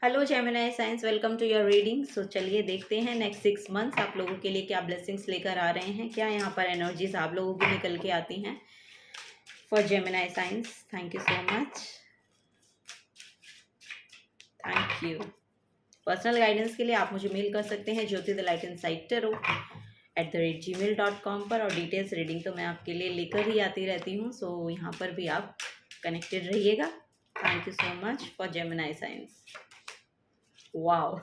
Hello Gemini science, welcome to your reading. So चलिए देखते हैं नेक्स्ट 6 मंथ्स आप लोगों के लिए क्या ब्लेसिंग्स लेकर आ रहे हैं, क्या यहाँ पर एनर्जीज आप लोगों की निकल के आती हैं for Gemini science. Thank you so much, thank you. Personal guidance के लिए आप मुझे मेल कर सकते हैं jyoti@gmail.com पर, और डिटेल्स रीडिंग तो मैं आपके लिए लेकर ही आती रहती हूँ। सो यहाँ पर भी आप कनेक्टेड रहिएगा। Thank you so much for Gemini science. Wow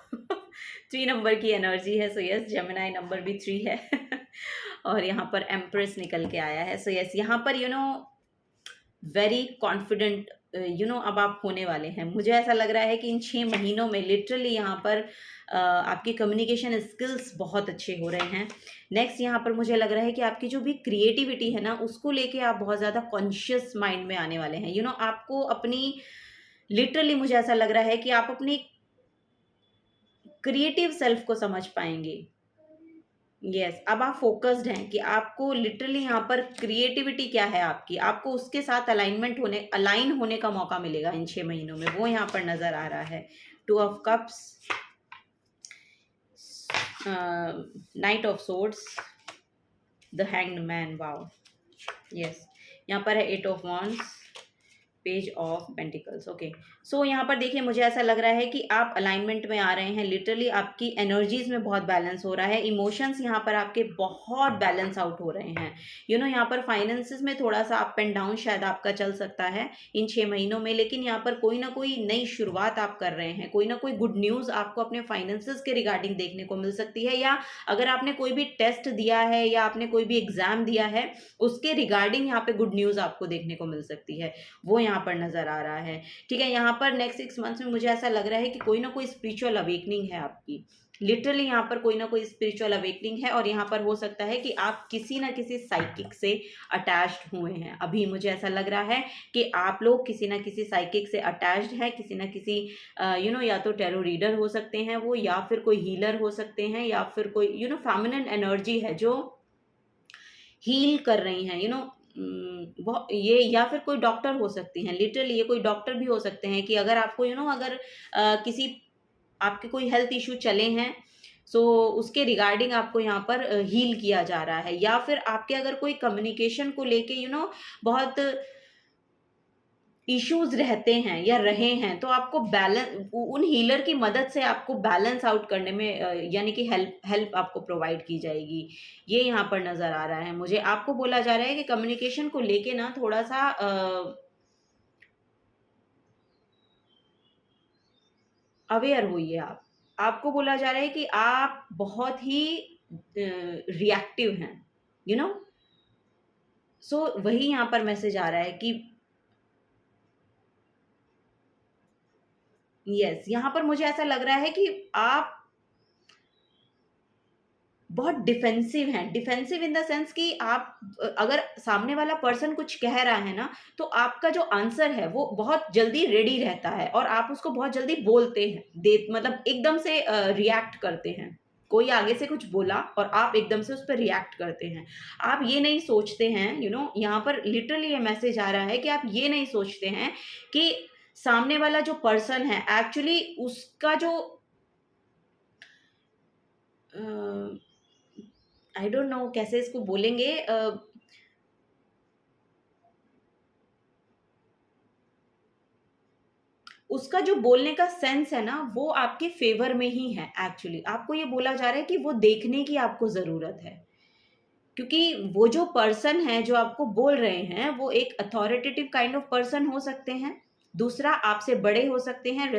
3 number की एनर्जी है। सो यस, जेमिनी नंबर भी 3 है और यहाँ पर एम्प्रेस निकल के आया है। सो यस, यहाँ पर वेरी कॉन्फिडेंट अब आप होने वाले हैं। मुझे ऐसा लग रहा है कि इन 6 महीनों में लिटरली यहाँ पर आपकी कम्युनिकेशन स्किल्स बहुत अच्छे हो रहे हैं। नेक्स्ट यहाँ पर मुझे लग रहा है कि आपकी जो भी क्रिएटिविटी है ना, उसको लेके आप बहुत ज़्यादा कॉन्शियस माइंड में आने वाले हैं। आपको अपनी लिटरली मुझे ऐसा लग रहा है कि आप अपनी क्रिएटिव सेल्फ को समझ पाएंगे। यस, अब आप फोकस्ड हैं कि आपको लिटरली यहाँ पर क्रिएटिविटी क्या है आपकी, आपको उसके साथ अलाइन होने का मौका मिलेगा इन 6 महीनों में, वो यहाँ पर नजर आ रहा है। 2 of cups, knight of swords, the hanged man. Wow, yes, यहाँ पर है 8 of wands, page of pentacles. Okay, so यहाँ पर देखिए मुझे ऐसा लग रहा है कि आप अलाइनमेंट में आ रहे हैं। लिटरली आपकी एनर्जीज में बहुत बैलेंस हो रहा है। इमोशंस यहाँ पर आपके बहुत बैलेंस आउट हो रहे हैं। यहाँ पर फाइनेंसेस में थोड़ा सा अप एंड डाउन शायद आपका चल सकता है इन 6 महीनों में, लेकिन यहाँ पर कोई ना कोई नई शुरुआत आप कर रहे हैं। कोई ना कोई गुड न्यूज़ आपको अपने फाइनेंसेस के रिगार्डिंग देखने को मिल सकती है, या अगर आपने कोई भी टेस्ट दिया है या आपने कोई भी एग्जाम दिया है उसके रिगार्डिंग यहाँ पे गुड न्यूज़ आपको देखने को मिल सकती है, वो यहाँ पर नजर आ रहा है। ठीक है, यहाँ पर नेक्स्ट 6 मंथ्स में मुझे ऐसा लग रहा है कि कोई ना कोई स्पिरिचुअल अवेकनिंग है आपकी। लिटरली यहाँ पर कोई ना कोई स्पिरिचुअल अवेकनिंग है, और यहाँ पर हो सकता है कि आप किसी ना किसी साइकिक से अटैच्ड हुए हैं। अभी मुझे ऐसा लग रहा है कि आप लोग किसी ना किसी साइकिक से अटैच्ड है, किसी ना किसी या तो टेरो रीडर हो सकते हैं वो, या फिर कोई हीलर हो सकते हैं, या फिर कोई फेमिनिन एनर्जी है जो हील कर रही हैं। ये, या फिर कोई डॉक्टर हो सकती हैं। लिटरली ये कोई डॉक्टर भी हो सकते हैं कि अगर आपको अगर किसी आपके कोई हेल्थ इशू चले हैं, सो उसके रिगार्डिंग आपको यहाँ पर हील किया जा रहा है, या फिर आपके अगर कोई कम्युनिकेशन को लेके बहुत इश्यूज रहते हैं या रहे हैं, तो आपको बैलेंस, उन हीलर की मदद से आपको बैलेंस आउट करने में यानी कि हेल्प आपको प्रोवाइड की जाएगी। ये यहाँ पर नज़र आ रहा है मुझे। आपको बोला जा रहा है कि कम्युनिकेशन को लेके ना थोड़ा सा अवेयर होइए आप। आपको बोला जा रहा है कि आप बहुत ही रिएक्टिव हैं, यू नो सो वही यहाँ पर मैसेज आ रहा है कि यस, यहाँ पर मुझे ऐसा लग रहा है कि आप बहुत डिफेंसिव हैं। डिफेंसिव इन द सेंस कि आप अगर सामने वाला पर्सन कुछ कह रहा है ना, तो आपका जो आंसर है वो बहुत जल्दी रेडी रहता है, और आप उसको बहुत जल्दी बोलते हैं, मतलब एकदम से रिएक्ट करते हैं। कोई आगे से कुछ बोला और आप एकदम से उस पर रिएक्ट करते हैं। आप ये नहीं सोचते हैं, यहाँ पर लिटरली ये मैसेज आ रहा है कि आप ये नहीं सोचते हैं कि सामने वाला जो पर्सन है एक्चुअली उसका जो आई डोंट नो कैसे इसको बोलेंगे, उसका जो बोलने का सेंस है ना, वो आपके फेवर में ही है। एक्चुअली आपको ये बोला जा रहा है कि वो देखने की आपको ज़रूरत है, क्योंकि वो जो पर्सन है जो आपको बोल रहे हैं वो एक अथॉरिटेटिव काइंड ऑफ पर्सन हो सकते हैं। दूसरा, आपसे बड़े हो सकते हैं,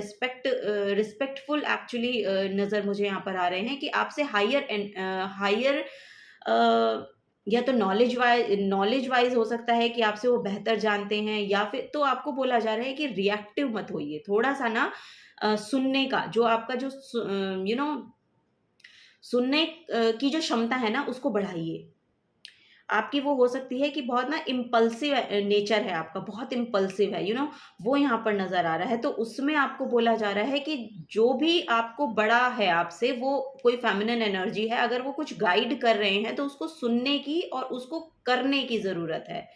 रिस्पेक्टफुल एक्चुअली नज़र मुझे यहाँ पर आ रहे हैं कि आपसे हायर एंड हायर, या तो नॉलेज वाइज हो सकता है कि आपसे वो बेहतर जानते हैं, या फिर तो आपको बोला जा रहा है कि रिएक्टिव मत होइए, थोड़ा सा ना सुनने का जो आपका जो सुनने की जो क्षमता है ना उसको बढ़ाइए। आपकी वो हो सकती है कि बहुत ना इम्पल्सिव नेचर है आपका, बहुत इम्पल्सिव है, वो यहाँ पर नज़र आ रहा है। तो उसमें आपको बोला जा रहा है कि जो भी आपको बड़ा है आपसे, वो कोई फेमिनिन एनर्जी है, अगर वो कुछ गाइड कर रहे हैं तो उसको सुनने की और उसको करने की ज़रूरत है।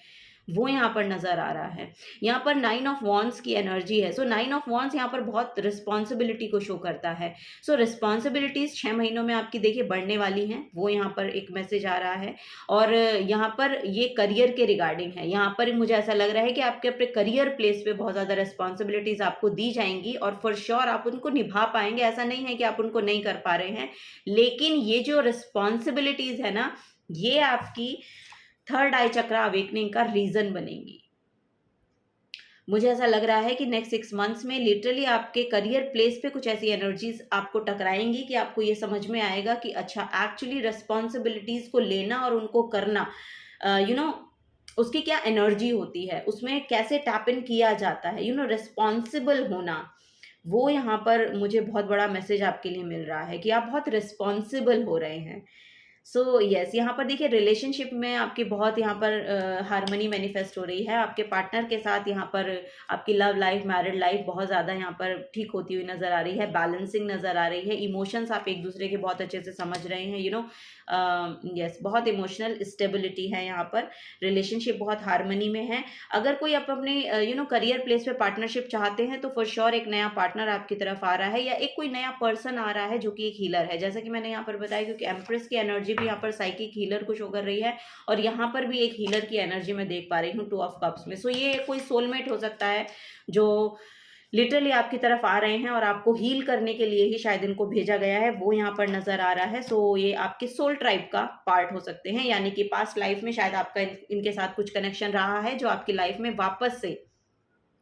वो यहाँ पर नज़र आ रहा है। यहाँ पर 9 ऑफ वॉन्ड्स की एनर्जी है। सो 9 ऑफ वॉन्ड्स यहाँ पर बहुत रिस्पॉन्सिबिलिटी को शो करता है। सो रिस्पॉन्सिबिलिटीज़ 6 महीनों में आपकी देखिए बढ़ने वाली हैं, वो यहाँ पर एक मैसेज आ रहा है। और यहाँ पर ये करियर के रिगार्डिंग है। यहाँ पर मुझे ऐसा लग रहा है कि आपके अपने करियर प्लेस पे बहुत ज़्यादा रिस्पॉन्सिबिलिटीज़ आपको दी जाएंगी और फॉर श्योर आप उनको निभा पाएंगे। ऐसा नहीं है कि आप उनको नहीं कर पा रहे हैं, लेकिन ये जो रिस्पॉन्सिबिलिटीज़ है ना, ये आपकी थर्ड आई चक्रा अवेकनिंग का रीजन बनेंगी। मुझे ऐसा लग रहा है कि नेक्स्ट 6 मंथ्स में लिटरली आपके करियर प्लेस पे कुछ ऐसी एनर्जीज आपको टकराएंगी कि आपको ये समझ में आएगा कि अच्छा एक्चुअली रिस्पॉन्सिबिलिटीज को लेना और उनको करना, उसकी क्या एनर्जी होती है, उसमें कैसे टैप इन किया जाता है, रिस्पॉन्सिबल होना। वो यहाँ पर मुझे बहुत बड़ा मैसेज आपके लिए मिल रहा है कि आप बहुत रिस्पॉन्सिबल हो रहे हैं। सो यस, यहाँ पर देखिए रिलेशनशिप में आपकी बहुत यहाँ पर हार्मनी मैनिफेस्ट हो रही है। आपके पार्टनर के साथ यहाँ पर आपकी लव लाइफ, मैरिड लाइफ बहुत ज़्यादा यहाँ पर ठीक होती हुई नज़र आ रही है, बैलेंसिंग नज़र आ रही है। इमोशंस आप एक दूसरे के बहुत अच्छे से समझ रहे हैं, यस, बहुत इमोशनल स्टेबिलिटी है यहाँ पर। रिलेशनशिप बहुत हार्मनी में है। अगर कोई आप अपने करियर प्लेस पे पार्टनरशिप चाहते हैं तो फॉर श्योर एक नया पार्टनर आपकी तरफ आ रहा है या एक कोई नया पर्सन आ रहा है जो कि एक हीलर है, जैसा कि मैंने यहाँ पर बताया, क्योंकि एम्प्रेस की एनर्जी भी यहाँ पर साइकिक हीलर को शो कर रही है और यहाँ पर भी एक हीलर की एनर्जी मैं देख पा रही हूँ 2 ऑफ कप्स में। सो ये कोई सोलमेट हो सकता है जो लिटरली आपकी तरफ आ रहे हैं और आपको हील करने के लिए ही शायद इनको भेजा गया है, वो यहाँ पर नजर आ रहा है। सो ये आपके सोल ट्राइब का पार्ट हो सकते हैं, यानी कि पास्ट लाइफ में शायद आपका इनके साथ कुछ कनेक्शन रहा है जो आपकी लाइफ में वापस से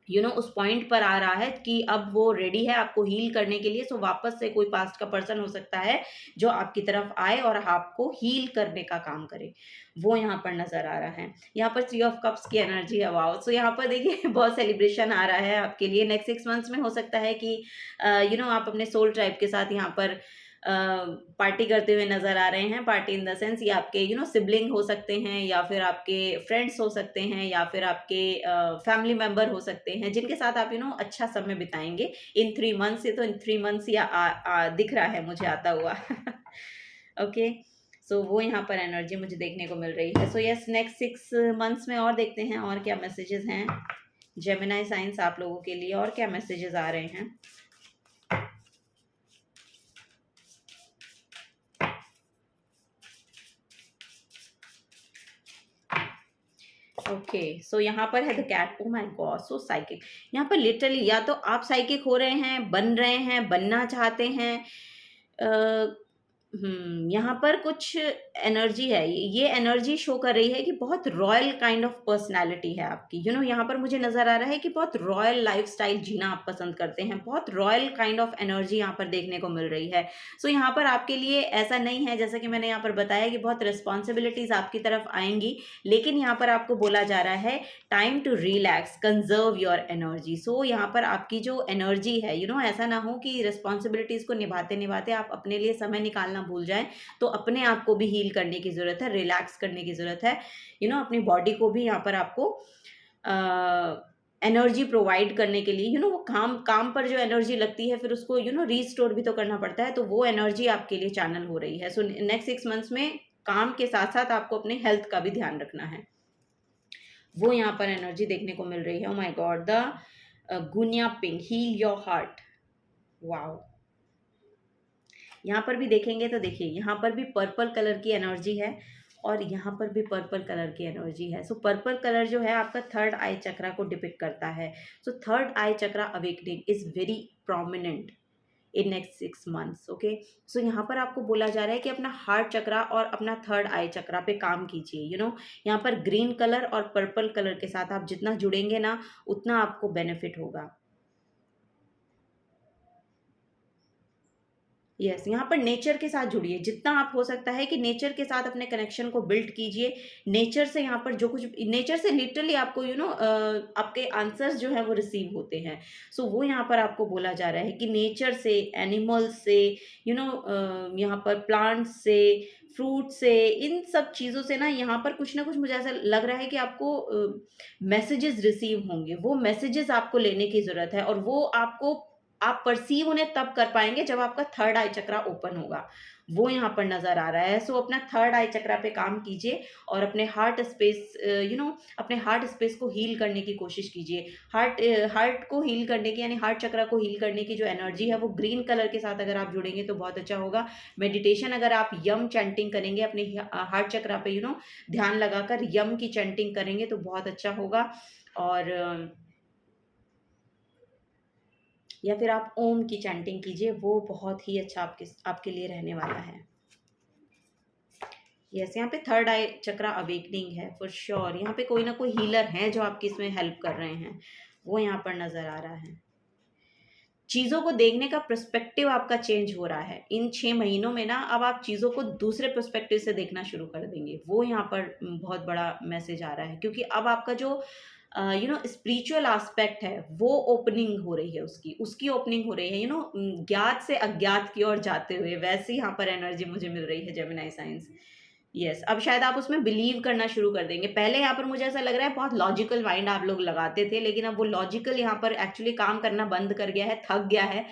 उस पॉइंट पर आ रहा है कि अब वो रेडी है आपको हील करने के लिए। सो वापस से कोई पास्ट का पर्सन हो सकता है जो आपकी तरफ आए और आपको हील करने का काम करे, वो यहाँ पर नजर आ रहा है। यहाँ पर 3 ऑफ कप्स की एनर्जी है, वाओ। सो यहाँ पर देखिए बहुत सेलिब्रेशन आ रहा है आपके लिए। नेक्स्ट 6 मंथ्स में हो सकता है कि आप अपने सोल ट्राइब के साथ यहाँ पर पार्टी करते हुए नज़र आ रहे हैं। पार्टी इन द सेंस ये आपके सिबलिंग हो सकते हैं या फिर आपके फ्रेंड्स हो सकते हैं या फिर आपके फैमिली मेंबर हो सकते हैं जिनके साथ आप अच्छा समय बिताएंगे इन 3 मंथ्स। ये तो इन 3 मंथ्स या दिख रहा है मुझे आता हुआ ओके, सो वो यहाँ पर एनर्जी मुझे देखने को मिल रही है। सो यस, नेक्स्ट 6 मंथ्स में और देखते हैं और क्या मैसेजेस हैं जेमिनी साइंस आप लोगों के लिए, और क्या मैसेजेस आ रहे हैं। ओके, सो यहाँ पर है the cat. Oh my God, so psychic. यहाँ पर लिटरली या तो आप साइकिक हो रहे हैं, बन रहे हैं, बनना चाहते हैं। यहाँ पर कुछ एनर्जी है, ये एनर्जी शो कर रही है कि बहुत रॉयल काइंड ऑफ पर्सनालिटी है आपकी। यहाँ पर मुझे नज़र आ रहा है कि बहुत रॉयल लाइफस्टाइल जीना आप पसंद करते हैं, बहुत रॉयल काइंड ऑफ एनर्जी यहाँ पर देखने को मिल रही है। सो यहाँ पर आपके लिए ऐसा नहीं है, जैसा कि मैंने यहाँ पर बताया, कि बहुत रिस्पॉन्सिबिलिटीज़ आपकी तरफ आएंगी, लेकिन यहाँ पर आपको बोला जा रहा है time to relax, conserve your energy. So यहाँ पर आपकी जो एनर्जी है, ऐसा ना हो कि रिस्पॉन्सिबिलिटीज़ को निभाते निभाते आप अपने लिए समय निकालना भूल जाएं। तो अपने आप को भी हील करने की ज़रूरत है, रिलैक्स करने की ज़रूरत है। अपनी बॉडी को भी यहाँ पर आपको एनर्जी प्रोवाइड करने के लिए, वो काम पर जो एनर्जी लगती है फिर उसको रीस्टोर भी तो करना पड़ता है, तो वो एनर्जी आपके लिए चैनल हो रही है। सो नेक्स्ट 6 मंथ्स में काम के साथ साथ आपको अपने हेल्थ का भी ध्यान रखना है, वो यहाँ पर एनर्जी देखने को मिल रही है। Oh my God, the guinea pink, heal your heart, wow. यहाँ पर भी देखेंगे तो देखिए यहाँ पर भी पर्पल कलर की एनर्जी है और यहाँ पर भी पर्पल कलर की एनर्जी है। सो पर्पल कलर जो है आपका थर्ड आई चक्रा को डिपिक्ट करता है। So third eye chakra awakening is very prominent in next 6 months. Okay, so यहाँ पर आपको बोला जा रहा है कि अपना हार्ट चक्रा और अपना थर्ड आई चक्रा पे काम कीजिए। यहाँ पर ग्रीन कलर और पर्पल कलर के साथ आप जितना जुड़ेंगे ना उतना आपको बेनिफिट होगा। यस, यहाँ पर नेचर के साथ जुड़िए, जितना आप हो सकता है कि नेचर के साथ अपने कनेक्शन को बिल्ड कीजिए। नेचर से यहाँ पर जो कुछ, नेचर से लिटरली आपको आपके आंसर्स जो है वो रिसीव होते हैं। सो वो यहाँ पर आपको बोला जा रहा है कि नेचर से, एनिमल्स से, यहाँ पर प्लांट्स से, फ्रूट से, इन सब चीज़ों से ना कुछ ना कुछ मुझे ऐसा लग रहा है कि आपको मैसेजेस रिसीव होंगे। वो मैसेजेस आपको लेने की ज़रूरत है और वो आपको आप परसीव उन्हें तब कर पाएंगे जब आपका थर्ड आई चक्रा ओपन होगा, वो यहाँ पर नज़र आ रहा है। सो अपना थर्ड आई चक्रा पे काम कीजिए और अपने हार्ट स्पेस अपने हार्ट स्पेस को हील करने की कोशिश कीजिए। हार्ट को हील करने की, यानी हार्ट चक्रा को हील करने की जो एनर्जी है वो ग्रीन कलर के साथ अगर आप जुड़ेंगे तो बहुत अच्छा होगा। मेडिटेशन अगर आप यम चैंटिंग करेंगे, अपने हार्ट चक्रा पे ध्यान लगाकर यम की चैंटिंग करेंगे तो बहुत अच्छा होगा। और या फिर आप ओम की चैंटिंग कीजिए, वो बहुत ही अच्छा आपके लिए रहने वाला है। यस, यहाँ पे थर्ड आई चक्रा अवेकनिंग है फॉर श्योर। यहाँ पे कोई ना कोई हीलर है जो आपकी इसमें हेल्प कर रहे हैं, वो यहाँ पर नज़र आ रहा है। चीज़ों को देखने का पर्सपेक्टिव आपका चेंज हो रहा है इन 6 महीनों में ना। अब आप चीज़ों को दूसरे पर्सपेक्टिव से देखना शुरू कर देंगे, वो यहाँ पर बहुत बड़ा मैसेज आ रहा है। क्योंकि अब आपका जो स्पिरिचुअल एस्पेक्ट है वो ओपनिंग हो रही है, उसकी ओपनिंग हो रही है, ज्ञात से अज्ञात की ओर जाते हुए, वैसे यहाँ पर एनर्जी मुझे मिल रही है जेमिनी साइंस। यस, अब शायद आप उसमें बिलीव करना शुरू कर देंगे। पहले यहाँ पर मुझे ऐसा लग रहा है बहुत लॉजिकल माइंड आप लोग लगाते थे, लेकिन अब वो लॉजिकल यहाँ पर एक्चुअली काम करना बंद कर गया है, थक गया है।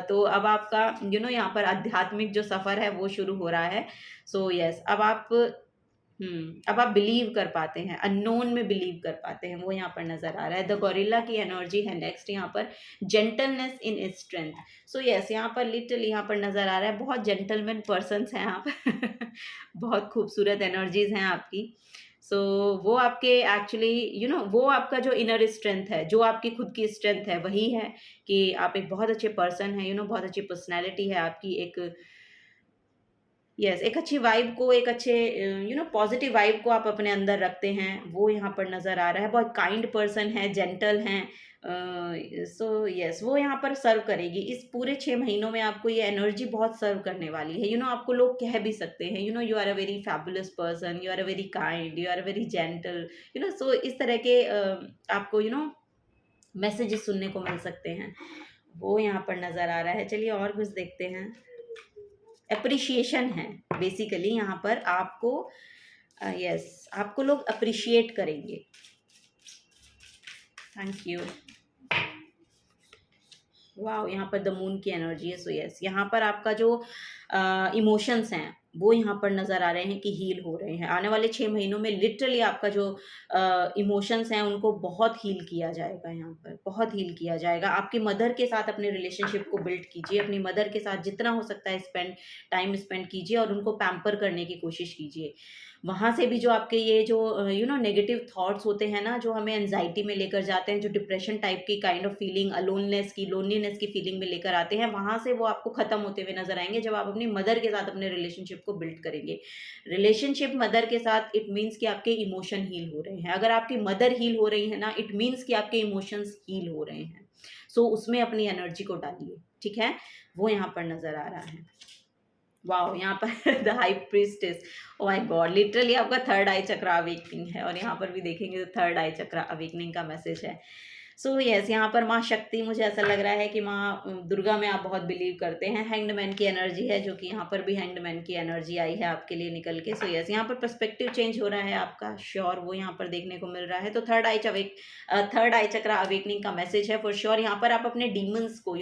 तो अब आपका यहाँ पर आध्यात्मिक जो सफ़र है वो शुरू हो रहा है। सो यस, अब आप बिलीव कर पाते हैं, अननोन में बिलीव कर पाते हैं, वो यहाँ पर नज़र आ रहा है। द गोरिल्ला की एनर्जी है नेक्स्ट यहाँ पर, gentleness in strength. So yes, यहाँ पर लिटरली यहाँ पर नज़र आ रहा है बहुत जेंटलमैन पर्सन्स हैं आप बहुत खूबसूरत एनर्जीज हैं आपकी। सो वो आपके एक्चुअली वो आपका जो इनर स्ट्रेंथ है, जो आपकी खुद की स्ट्रेंथ है, वही है कि आप एक बहुत अच्छे पर्सन हैं, बहुत अच्छी पर्सनैलिटी है आपकी। एक अच्छी वाइब को, एक अच्छे पॉजिटिव वाइब को आप अपने अंदर रखते हैं, वो यहाँ पर नज़र आ रहा है। बहुत काइंड पर्सन है, जेंटल हैं। सो यस, वो यहाँ पर सर्व करेगी इस पूरे 6 महीनों में। आपको ये एनर्जी बहुत सर्व करने वाली है। आपको लोग कह भी सकते हैं you are a very fabulous person, you are a very kind, you are a very gentle, so इस तरह के आपको मैसेजेस सुनने को मिल सकते हैं, वो यहाँ पर नज़र आ रहा है। चलिए और कुछ देखते हैं। अप्रिशिएशन है बेसिकली यहाँ पर आपको। यस, आपको लोग अप्रिशिएट करेंगे। Thank you. वाओ, यहाँ पर द मून की एनर्जी है। सो यस, यहाँ पर आपका जो इमोशंस हैं वो यहाँ पर नज़र आ रहे हैं कि हील हो रहे हैं। आने वाले 6 महीनों में लिटरली आपका जो इमोशंस हैं उनको बहुत हील किया जाएगा, यहाँ पर बहुत हील किया जाएगा। आपकी मदर के साथ अपने रिलेशनशिप को बिल्ड कीजिए, अपनी मदर के साथ जितना हो सकता है टाइम स्पेंड कीजिए और उनको पैम्पर करने की कोशिश कीजिए। वहाँ से भी जो आपके ये जो नेगेटिव थॉट्स होते हैं ना, जो हमें एंजाइटी में लेकर जाते हैं, जो डिप्रेशन टाइप की काइंड ऑफ फीलिंग, लोनलीनेस की फीलिंग में लेकर आते हैं, वहाँ से वो आपको ख़त्म होते हुए नजर आएंगे जब आप अपनी मदर के साथ अपने रिलेशनशिप को बिल्ड करेंगे। रिलेशनशिप मदर के साथ, इट मीन्स कि आपके इमोशन हील हो रहे हैं। अगर आपकी मदर हील हो रही है ना, इट मीन्स कि आपके इमोशंस हील हो रहे हैं। सो उसमें अपनी एनर्जी को डालिए, ठीक है, वो यहाँ पर नज़र आ रहा है। वाओ, यहाँ पर the high priestess, O my God, literally आपका थर्ड आई चक्रा अवेकनिंग है। और यहाँ पर भी देखेंगे तो थर्ड आई चक्रा अवेकनिंग का मैसेज है। सो यस, यहाँ पर माँ शक्ति, मुझे ऐसा लग रहा है कि माँ दुर्गा में आप बहुत बिलीव करते हैं। हैंग्ड मैन की एनर्जी है, जो कि यहाँ पर भी हैंग्ड मैन की एनर्जी आई है आपके लिए निकल के। सो यस, यहाँ पर पर्सपेक्टिव चेंज हो रहा है आपका, श्योर, वो यहाँ पर देखने को मिल रहा है। तो थर्ड आई चक्रा अवेकनिंग का मैसेज है फॉर श्योर। यहाँ पर आप अपने डीमंस को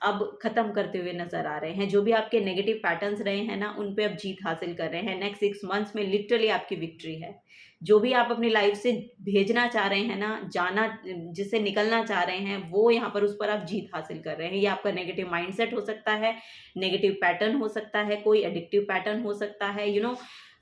अब ख़त्म करते हुए नज़र आ रहे हैं। जो भी आपके नेगेटिव पैटर्न्स रहे हैं ना, उन पे अब जीत हासिल कर रहे हैं। नेक्स्ट 6 मंथ्स में लिटरली आपकी विक्ट्री है। जो भी आप अपनी लाइफ से भेजना चाह रहे हैं ना, जाना, जिससे निकलना चाह रहे हैं, वो यहाँ पर उस पर आप जीत हासिल कर रहे हैं। ये आपका नेगेटिव माइंडसेट हो सकता है, नेगेटिव पैटर्न हो सकता है, कोई एडिक्टिव पैटर्न हो सकता है,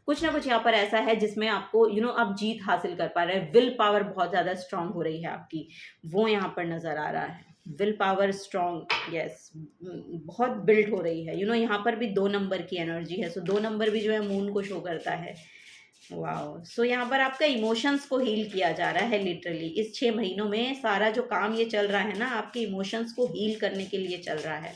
कुछ ना कुछ यहाँ पर ऐसा है जिसमें आपको आप जीत हासिल कर पा रहे हैं। विल पावर बहुत ज़्यादा स्ट्रांग हो रही है आपकी, वो यहाँ पर नज़र आ रहा है। विल पावर स्ट्रांग, यस, बहुत बिल्ड हो रही है। यहाँ पर भी 2 नंबर की एनर्जी है। सो 2 नंबर भी जो है मून को शो करता है। वाओ, सो यहाँ पर आपका इमोशंस को हील किया जा रहा है लिटरली। इस 6 महीनों में सारा जो काम ये चल रहा है ना, आपके इमोशंस को हील करने के लिए चल रहा है।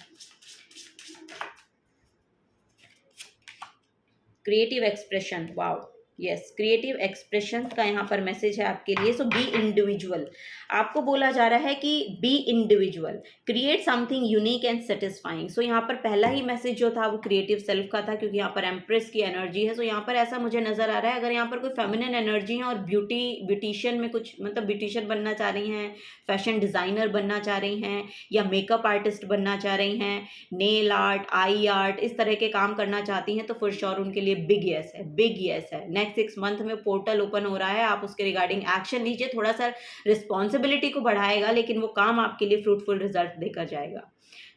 Creative expression, wow, yes, creative expression का यहाँ पर मैसेज है आपके लिए। So be individual. आपको बोला जा रहा है कि be individual, create something unique and satisfying. So यहाँ पर पहला ही मैसेज जो था वो क्रिएटिव सेल्फ का था, क्योंकि यहाँ पर एम्प्रेस की एनर्जी है। सो यहाँ पर ऐसा मुझे नजर आ रहा है, अगर यहाँ पर कोई फेमिनिन एनर्जी है और ब्यूटिशियन में कुछ मतलब ब्यूटिशियन बनना चाह रही हैं, फैशन डिजाइनर बनना चाह रही हैं, या मेकअप आर्टिस्ट बनना चाह रही हैं, नेल आर्ट, आई आर्ट, इस तरह के काम करना चाहती हैं, तो फॉर श्योर उनके लिए बिग यस है, बिग यस है। नेक्स्ट 6 मंथ में पोर्टल ओपन हो रहा है, आप उसके रिगार्डिंग एक्शन लीजिए। थोड़ा सा रिस्पॉन्सिबिलिटी को बढ़ाएगा, लेकिन वो काम आपके लिए फ्रूटफुल रिजल्ट देकर जाएगा।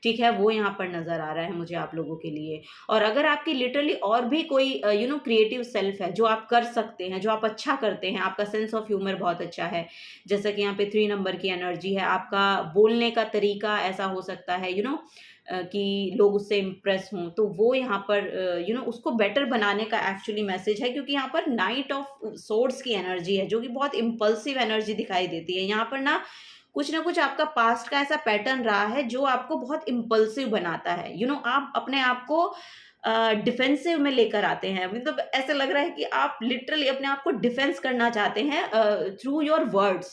ठीक है, वो यहाँ पर नजर आ रहा है मुझे आप लोगों के लिए। और अगर आपकी लिटरली और भी कोई क्रिएटिव सेल्फ है जो आप कर सकते हैं, जो आप अच्छा करते हैं, आपका सेंस ऑफ ह्यूमर बहुत अच्छा है, जैसा कि यहाँ पे 3 नंबर की एनर्जी है, आपका बोलने का तरीका ऐसा हो सकता है कि लोग उससे इम्प्रेस हों, तो वो यहाँ पर उसको बेटर बनाने का एक्चुअली मैसेज है। क्योंकि यहाँ पर नाइट ऑफ सोर्ड्स की एनर्जी है, जो कि बहुत इम्पल्सिव एनर्जी दिखाई देती है। यहाँ पर ना कुछ आपका पास्ट का ऐसा पैटर्न रहा है जो आपको बहुत इम्पल्सिव बनाता है। आप अपने आप को डिफेंसिव में लेकर आते हैं, मतलब ऐसा लग रहा है कि आप लिटरली अपने आप को डिफेंस करना चाहते हैं थ्रू योर वर्ड्स।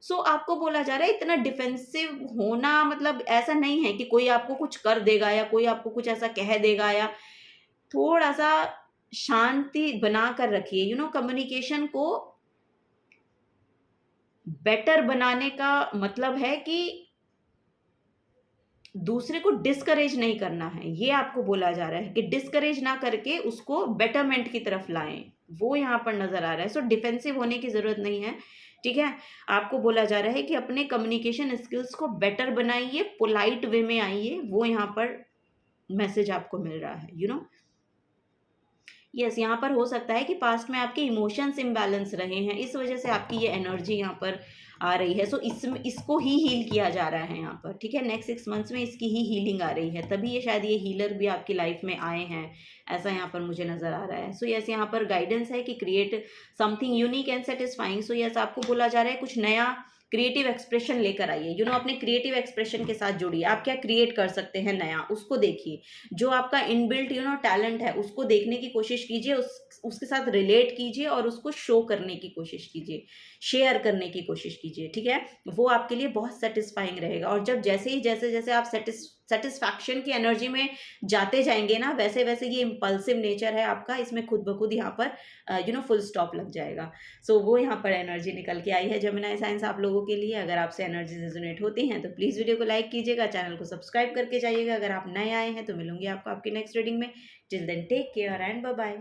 सो आपको बोला जा रहा है इतना डिफेंसिव होना मतलब ऐसा नहीं है कि कोई आपको कुछ कर देगा या कोई आपको कुछ ऐसा कह देगा, या थोड़ा सा शांति बना कर रखिए। कम्युनिकेशन को बेटर बनाने का मतलब है कि दूसरे को डिस्करेज नहीं करना है। ये आपको बोला जा रहा है कि डिस्करेज ना करके उसको बेटरमेंट की तरफ लाएं, वो यहाँ पर नजर आ रहा है। सो डिफेंसिव होने की जरूरत नहीं है। ठीक है, आपको बोला जा रहा है कि अपने कम्युनिकेशन स्किल्स को बेटर बनाइए, पोलाइट वे में आइए, वो यहाँ पर मैसेज आपको मिल रहा है। यस, यहाँ पर हो सकता है कि पास्ट में आपके इमोशंस इम्बैलेंस रहे हैं, इस वजह से आपकी ये एनर्जी यहाँ पर आ रही है। सो इसको ही हील किया जा रहा है यहाँ पर। ठीक है, नेक्स्ट 6 मंथ्स में इसकी ही हीलिंग आ रही है, तभी ये शायद ये हीलर भी आपकी लाइफ में आए हैं, ऐसा यहाँ पर मुझे नजर आ रहा है। सो यस, यहाँ पर गाइडेंस है कि create something unique and satisfying. So yes, आपको बोला जा रहा है कुछ नया क्रिएटिव एक्सप्रेशन लेकर आइए। अपने क्रिएटिव एक्सप्रेशन के साथ जुड़िए। आप क्या क्रिएट कर सकते हैं नया, उसको देखिए। जो आपका इनबिल्ट टैलेंट है उसको देखने की कोशिश कीजिए, उसके साथ रिलेट कीजिए और उसको शो करने की कोशिश कीजिए, शेयर करने की कोशिश कीजिए। ठीक है, वो आपके लिए बहुत सेटिस्फाइंग रहेगा। और जैसे जैसे आप सेटिस्फैक्शन की एनर्जी में जाते जाएंगे ना, वैसे वैसे ये इम्पल्सिव नेचर है आपका, इसमें खुद ब खुद यहाँ पर फुल स्टॉप लग जाएगा। सो वो यहाँ पर एनर्जी निकल के आई है जेमिनी साइंस आप लोगों के लिए। अगर आपसे एनर्जी रेजोनेट होती हैं तो प्लीज़ वीडियो को लाइक कीजिएगा, चैनल को सब्सक्राइब करके जाइएगा। अगर आप नए आए हैं तो मिलूंगी आपको आपकी नेक्स्ट रीडिंग में। Till then take care and bye bye.